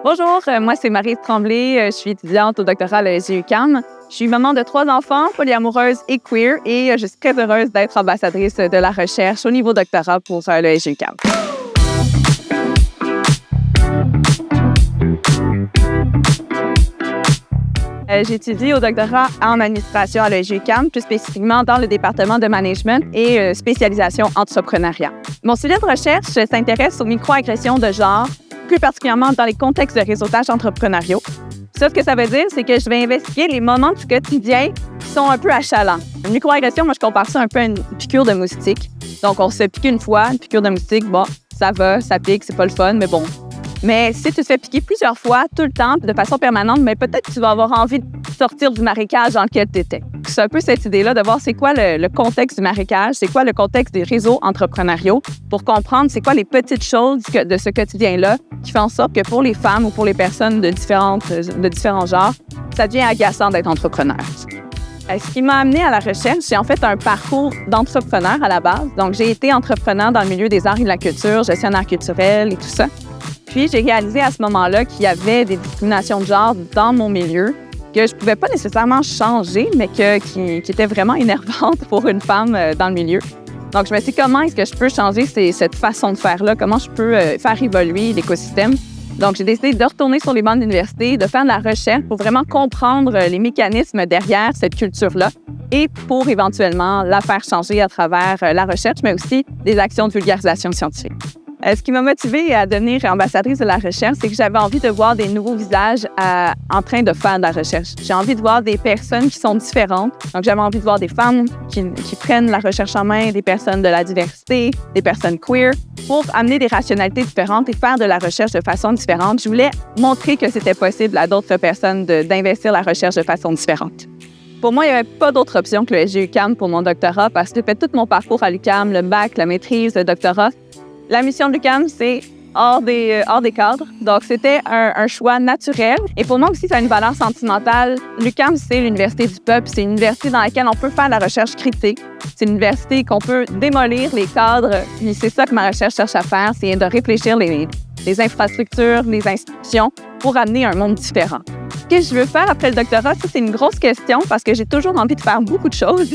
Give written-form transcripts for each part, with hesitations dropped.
Bonjour, moi c'est Marie Tremblay, je suis étudiante au doctorat à l'ESG-UQAM. Je suis maman de 3 enfants, polyamoureuse et queer, et je suis très heureuse d'être ambassadrice de la recherche au niveau doctorat pour l'ESG-UQAM. J'étudie au doctorat en administration à l'ESG-UQAM, plus spécifiquement dans le département de management et spécialisation entrepreneuriat. Mon sujet de recherche s'intéresse aux microagressions de genre, plus particulièrement dans les contextes de réseautage entrepreneuriaux. Ça, ce que ça veut dire, c'est que je vais investiguer les moments du quotidien qui sont un peu achalants. Une microagression, moi, je compare ça un peu à une piqûre de moustique. Donc, on se pique une fois, une piqûre de moustique, bon, ça va, ça pique, c'est pas le fun, mais bon. Mais si tu te fais piquer plusieurs fois, tout le temps, de façon permanente, mais peut-être que tu vas avoir envie de sortir du marécage dans lequel tu étais. C'est un peu cette idée-là de voir c'est quoi le contexte du marécage, c'est quoi le contexte des réseaux entrepreneuriaux pour comprendre c'est quoi les petites choses de ce quotidien-là qui fait en sorte que pour les femmes ou pour les personnes de différents genres, ça devient agaçant d'être entrepreneur. Ce qui m'a amenée à la recherche, j'ai en fait un parcours d'entrepreneur à la base. Donc, j'ai été entrepreneur dans le milieu des arts et de la culture, gestionnaire culturel et tout ça. Puis, j'ai réalisé à ce moment-là qu'il y avait des discriminations de genre dans mon milieu que je ne pouvais pas nécessairement changer, mais qui étaient vraiment énervantes pour une femme dans le milieu. Donc, je me suis dit, comment est-ce que je peux changer cette façon de faire-là? Comment je peux faire évoluer l'écosystème? Donc, j'ai décidé de retourner sur les bancs de l'université, de faire de la recherche pour vraiment comprendre les mécanismes derrière cette culture-là et pour éventuellement la faire changer à travers la recherche, mais aussi des actions de vulgarisation scientifique. Ce qui m'a motivée à devenir ambassadrice de la recherche, c'est que j'avais envie de voir des nouveaux visages en train de faire de la recherche. J'ai envie de voir des personnes qui sont différentes. Donc, j'avais envie de voir des femmes qui prennent la recherche en main, des personnes de la diversité, des personnes queer, pour amener des rationalités différentes et faire de la recherche de façon différente. Je voulais montrer que c'était possible à d'autres personnes d'investir la recherche de façon différente. Pour moi, il n'y avait pas d'autre option que le SG-UQAM pour mon doctorat parce que j'ai fait tout mon parcours à l'UQAM, le bac, la maîtrise, le doctorat. La mission de l'UQAM, c'est hors des cadres. Donc, c'était un choix naturel. Et pour moi aussi, ça a une valeur sentimentale. L'UQAM, c'est l'université du peuple. C'est une université dans laquelle on peut faire de la recherche critique. C'est une université qu'on peut démolir les cadres. Et c'est ça que ma recherche cherche à faire, c'est de réfléchir les infrastructures, les institutions pour amener un monde différent. Qu'est-ce que je veux faire après le doctorat? Ça, c'est une grosse question parce que j'ai toujours envie de faire beaucoup de choses.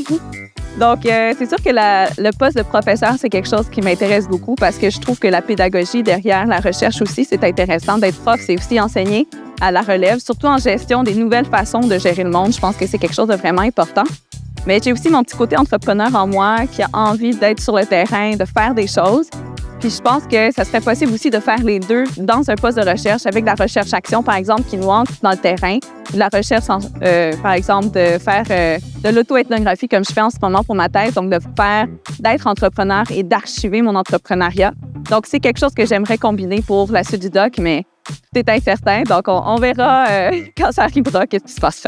Donc, c'est sûr que le poste de professeur, c'est quelque chose qui m'intéresse beaucoup parce que je trouve que la pédagogie derrière la recherche aussi, c'est intéressant. D'être prof, c'est aussi enseigner à la relève, surtout en gestion des nouvelles façons de gérer le monde. Je pense que c'est quelque chose de vraiment important. Mais j'ai aussi mon petit côté entrepreneur en moi qui a envie d'être sur le terrain, de faire des choses. Puis je pense que ça serait possible aussi de faire les deux dans un poste de recherche avec de la recherche-action, par exemple, qui nous ancre dans le terrain. De la recherche, par exemple, de faire de l'auto-ethnographie comme je fais en ce moment pour ma thèse, donc d'être entrepreneur et d'archiver mon entrepreneuriat. Donc, c'est quelque chose que j'aimerais combiner pour la suite du doc, mais tout est incertain. Donc, on verra quand ça arrivera, qu'est-ce qui se passe.